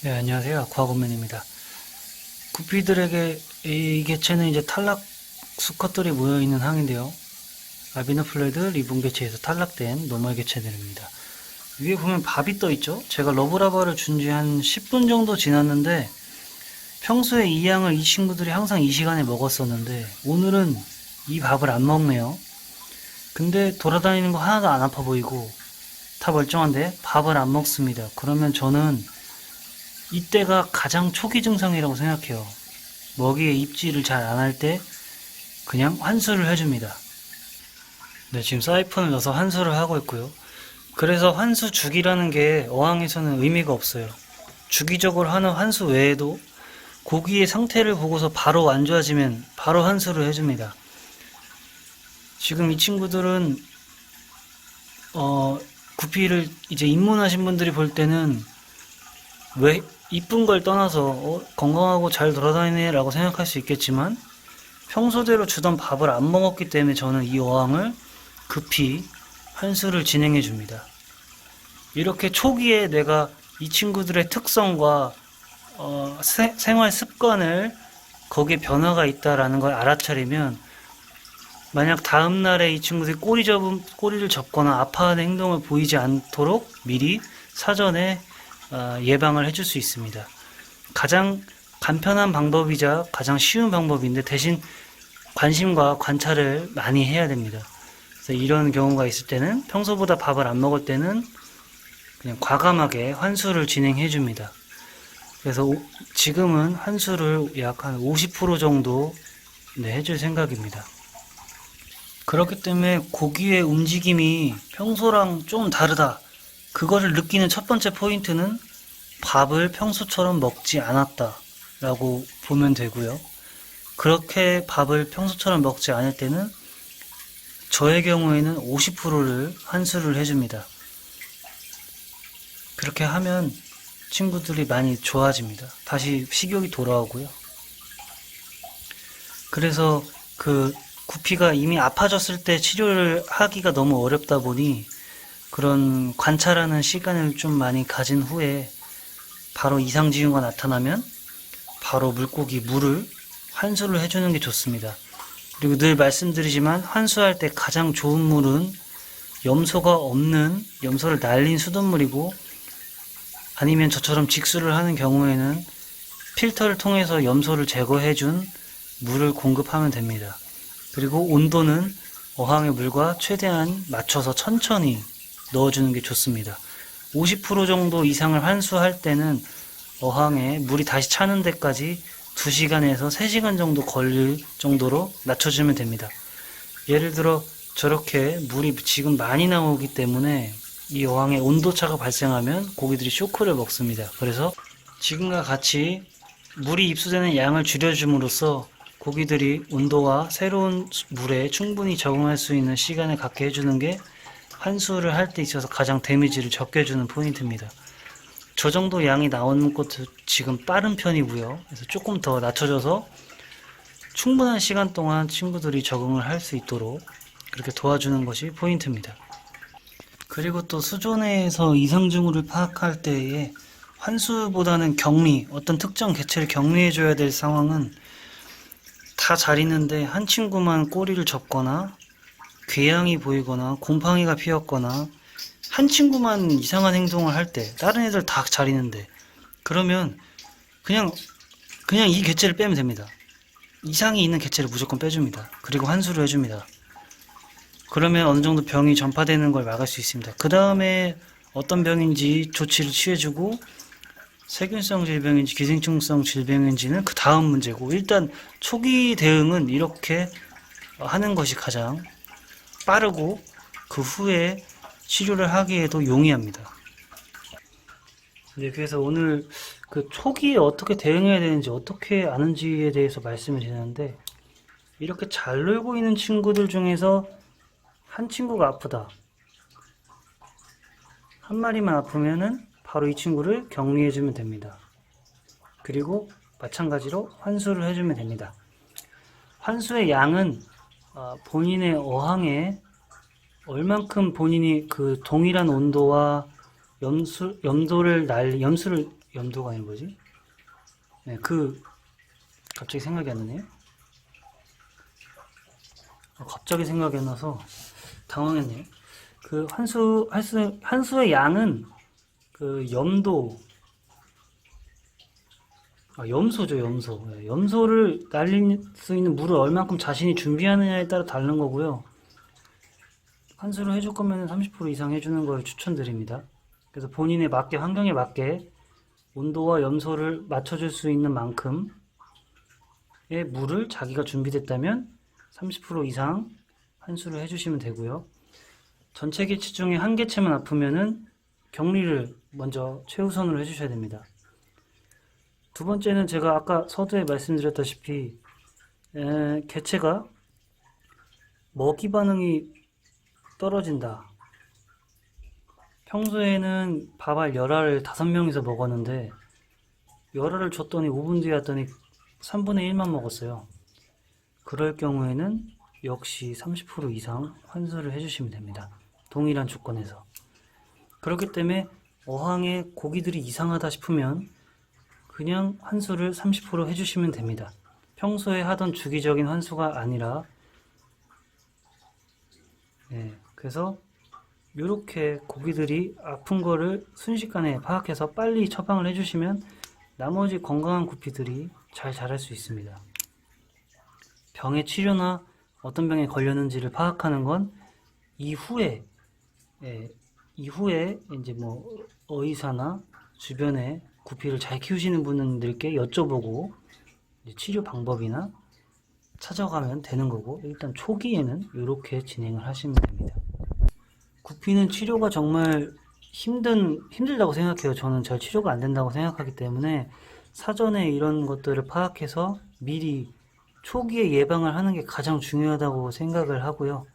네, 안녕하세요. 아쿠아고맨입니다. 구피들에게 이 개체는 이제 탈락 수컷들이 모여있는 항인데요. 알비노플레드 리본 개체에서 탈락된 노멀 개체들입니다. 위에 보면 밥이 떠있죠? 제가 러브라바를 준 지 한 10분 정도 지났는데 평소에 이 양을 이 친구들이 항상 이 시간에 먹었었는데 오늘은 이 밥을 안 먹네요. 근데 돌아다니는 거 하나도 안 아파 보이고 다 멀쩡한데 밥을 안 먹습니다. 그러면 저는 이때가 가장 초기 증상이라고 생각해요. 먹이에 입질을 잘 안 할 때 그냥 환수를 해줍니다. 네, 지금 사이펀을 넣어서 환수를 하고 있고요. 그래서 환수 주기라는 게 어항에서는 의미가 없어요. 주기적으로 하는 환수 외에도 고기의 상태를 보고서 바로 안 좋아지면 바로 환수를 해줍니다. 지금 이 친구들은 구피를 이제 입문하신 분들이 볼 때는 왜 이쁜 걸 떠나서 건강하고 잘 돌아다니네 라고 생각할 수 있겠지만 평소대로 주던 밥을 안 먹었기 때문에 저는 이 어항을 급히 환수를 진행해 줍니다. 이렇게 초기에 내가 이 친구들의 특성과 생활 습관을 거기에 변화가 있다라는 걸 알아차리면 만약 다음날에 이 친구들이 꼬리를 접거나 아파하는 행동을 보이지 않도록 미리 사전에 예방을 해줄 수 있습니다. 가장 간편한 방법이자 가장 쉬운 방법인데 대신 관심과 관찰을 많이 해야 됩니다. 그래서 이런 경우가 있을 때는 평소보다 밥을 안 먹을 때는 그냥 과감하게 환수를 진행해 줍니다. 그래서 지금은 환수를 약 한 50% 정도 해줄 생각입니다. 그렇기 때문에 고기의 움직임이 평소랑 좀 다르다. 그거를 느끼는 첫 번째 포인트는 밥을 평소처럼 먹지 않았다 라고 보면 되고요. 그렇게 밥을 평소처럼 먹지 않을 때는 저의 경우에는 50%를 환수를 해줍니다. 그렇게 하면 친구들이 많이 좋아집니다. 다시 식욕이 돌아오고요. 그래서 그 구피가 이미 아파졌을 때 치료를 하기가 너무 어렵다 보니 그런 관찰하는 시간을 좀 많이 가진 후에 바로 이상 징후가 나타나면 바로 물을 환수를 해주는 게 좋습니다. 그리고 늘 말씀드리지만 환수할 때 가장 좋은 물은 염소가 없는 염소를 날린 수돗물이고 아니면 저처럼 직수를 하는 경우에는 필터를 통해서 염소를 제거해준 물을 공급하면 됩니다. 그리고 온도는 어항의 물과 최대한 맞춰서 천천히 넣어주는 게 좋습니다. 50% 정도 이상을 환수할 때는 어항에 물이 다시 차는 데까지 2시간에서 3시간 정도 걸릴 정도로 낮춰주면 됩니다. 예를 들어 저렇게 물이 지금 많이 나오기 때문에 이 어항에 온도차가 발생하면 고기들이 쇼크를 먹습니다. 그래서 지금과 같이 물이 입수되는 양을 줄여줌으로써 고기들이 온도와 새로운 물에 충분히 적응할 수 있는 시간을 갖게 해주는 게 환수를 할 때 있어서 가장 데미지를 적게 주는 포인트입니다. 저 정도 양이 나오는 것도 지금 빠른 편이고요. 그래서 조금 더 낮춰줘서 충분한 시간 동안 친구들이 적응을 할 수 있도록 그렇게 도와주는 것이 포인트입니다. 그리고 또 수조내에서 이상 징후를 파악할 때에 환수보다는 격리, 어떤 특정 개체를 격리해줘야 될 상황은 다 잘 있는데 한 친구만 꼬리를 접거나 궤양이 보이거나 곰팡이가 피었거나 한 친구만 이상한 행동을 할 때 다른 애들 다 잘 있는데 그러면 그냥 이 개체를 빼면 됩니다. 이상이 있는 개체를 무조건 빼줍니다. 그리고 환수를 해줍니다. 그러면 어느 정도 병이 전파되는 걸 막을 수 있습니다. 그 다음에 어떤 병인지 조치를 취해주고 세균성 질병인지 기생충성 질병인지는 그 다음 문제고 일단 초기 대응은 이렇게 하는 것이 가장 빠르고 그 후에 치료를 하기에도 용이합니다. 네, 그래서 오늘 그 초기에 어떻게 대응해야 되는지 어떻게 아는지에 대해서 말씀을 드렸는데 이렇게 잘 놀고 있는 친구들 중에서 한 친구가 아프다. 한 마리만 아프면은 바로 이 친구를 격리해주면 됩니다. 그리고 마찬가지로 환수를 해주면 됩니다. 환수의 양은 본인의 어항에 얼만큼 본인이 그 동일한 온도와 염수를 염도가 아니라 뭐지? 네, 갑자기 생각이 안 나네요. 갑자기 생각이 안 나서 당황했네요. 그 한수의 양은 그 염소죠, 염소. 네, 염소를 날릴 수 있는 물을 얼만큼 자신이 준비하느냐에 따라 다른 거고요. 환수를 해줄 거면 30% 이상 해주는 걸 추천드립니다. 그래서 본인의 환경에 맞게 온도와 염소를 맞춰줄 수 있는 만큼의 물을 자기가 준비됐다면 30% 이상 환수를 해주시면 되고요. 전체 개체 중에 한 개체만 아프면은 격리를 먼저 최우선으로 해주셔야 됩니다. 두 번째는 제가 아까 서두에 말씀드렸다시피 개체가 먹이 반응이 떨어진다. 평소에는 밥알 열알을 5명이서 먹었는데 열알을 줬더니 5분 뒤에 왔더니 3분의 1만 먹었어요. 그럴 경우에는 역시 30% 이상 환수를 해주시면 됩니다. 동일한 조건에서. 그렇기 때문에 어항에 고기들이 이상하다 싶으면 그냥 환수를 30% 해주시면 됩니다. 평소에 하던 주기적인 환수가 아니라 그래서 이렇게 고기들이 아픈 거를 순식간에 파악해서 빨리 처방을 해주시면 나머지 건강한 구피들이 잘 자랄 수 있습니다. 병의 치료나 어떤 병에 걸렸는지를 파악하는 건 이후에 이제 뭐 의사나 주변에 구피를 잘 키우시는 분들께 여쭤보고 치료 방법이나 찾아가면 되는 거고, 일단 초기에는 이렇게 진행을 하시면 됩니다. 구피는 치료가 정말 힘들다고 생각해요. 저는 잘 치료가 안 된다고 생각하기 때문에 사전에 이런 것들을 파악해서 미리 초기에 예방을 하는 게 가장 중요하다고 생각을 하고요.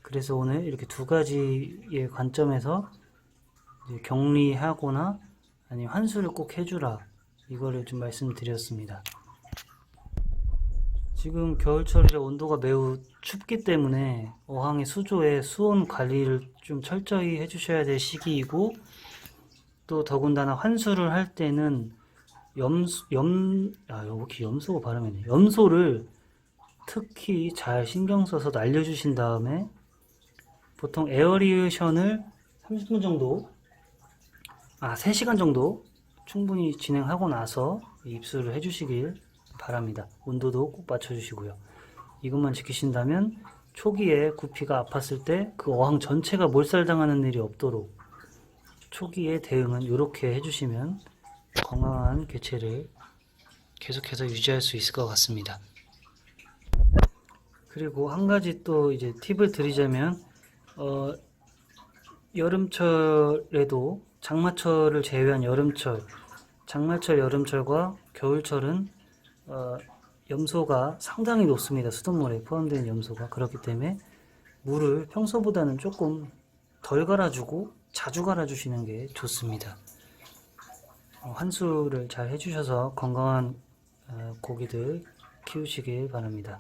그래서 오늘 이렇게 두 가지의 관점에서 이제 격리하거나 아니면 환수를 꼭 해주라, 이거를 좀 말씀드렸습니다. 지금 겨울철이라 온도가 매우 춥기 때문에 어항의 수조의 수온 관리를 좀 철저히 해주셔야 될 시기이고, 또 더군다나 환수를 할 때는 여기 염소가 발음이네. 염소를 특히 잘 신경 써서 날려주신 다음에 보통 에어리에이션을 30분 정도, 3시간 정도 충분히 진행하고 나서 입수를 해주시길 바랍니다. 온도도 꼭 맞춰주시고요. 이것만 지키신다면 초기에 구피가 아팠을 때 그 어항 전체가 몰살당하는 일이 없도록 초기에 대응은 이렇게 해주시면 건강한 개체를 계속해서 유지할 수 있을 것 같습니다. 그리고 한 가지 또 이제 팁을 드리자면, 여름철에도 장마철을 제외한 장마철, 여름철과 겨울철은 염소가 상당히 높습니다. 수돗물에 포함되는 염소가. 그렇기 때문에 물을 평소보다는 조금 덜 갈아주고 자주 갈아주시는 게 좋습니다. 환수를 잘 해주셔서 건강한 고기들 키우시길 바랍니다.